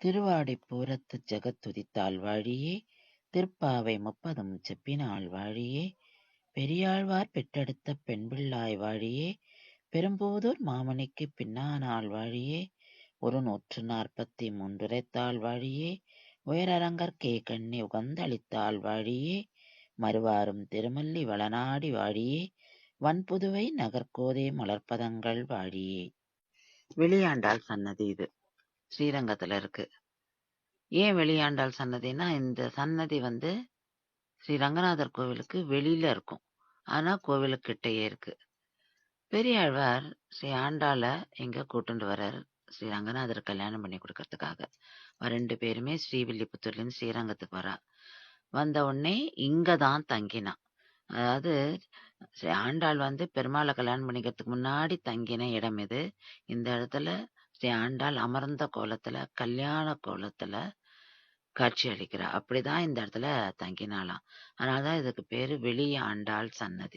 திருவாடிப்பூரத்துச் ஜெகத்துதித்தாள் வாழியே, திருப்பாவை முப்பதும் செப்பினாள் வாழியே, பெரியாழ்வார் பெற்றெடுத்த பெண்பிள்ளாய் வாழியே, பெரும்போதூர் மாமணிக்குப் பின்னானாள் வாழியே, 143 வாழியே, உயரரங்கற்கே கண்ணி உகந்தளித்தாள் வாழியே, மறுவாரும் திருமல்லி வளநாடி வாழியே, வன்புதுவை நகர்கோதை மலர்ப்பதங்கள் வாழியே. வெளியாண்டாள் சன்னதி இது ஸ்ரீரங்கத்துல இருக்கு. ஏன் வெளியாண்டாள் சன்னதினா, இந்த சன்னதி ஸ்ரீ ரங்கநாதர் கோவிலுக்கு வெளியில இருக்கும். ஆனா கோவிலுக்கு கிட்டயே இருக்கு. பெரியாழ்வார் ஸ்ரீ ஆண்டாள இங்க கூட்டுண்டு வர்றார் ஸ்ரீ ரங்கநாதர் கல்யாணம் பண்ணி கொடுக்கறதுக்காக. 2 பேருமே ஸ்ரீவில்லிபுத்தூர்ல இருந்து ஸ்ரீரங்கத்துக்கு வரா. வந்த உடனே இங்கதான் தங்கினா. அதாவது ஸ்ரீ ஆண்டாள் பெருமாளை கல்யாணம் பண்ணிக்கிறதுக்கு முன்னாடி தங்கின இடம் இது. இந்த இடத்துல ஸ்ரீ ஆண்டாள் அமர்ந்த கோலத்துல, கல்யாண கோலத்துல காட்சி அளிக்கிறா. அப்படிதான் இந்த இடத்துல தங்கினாலாம். அதனாலதான் இதுக்கு பேரு வெளியாண்டாள் சன்னதி.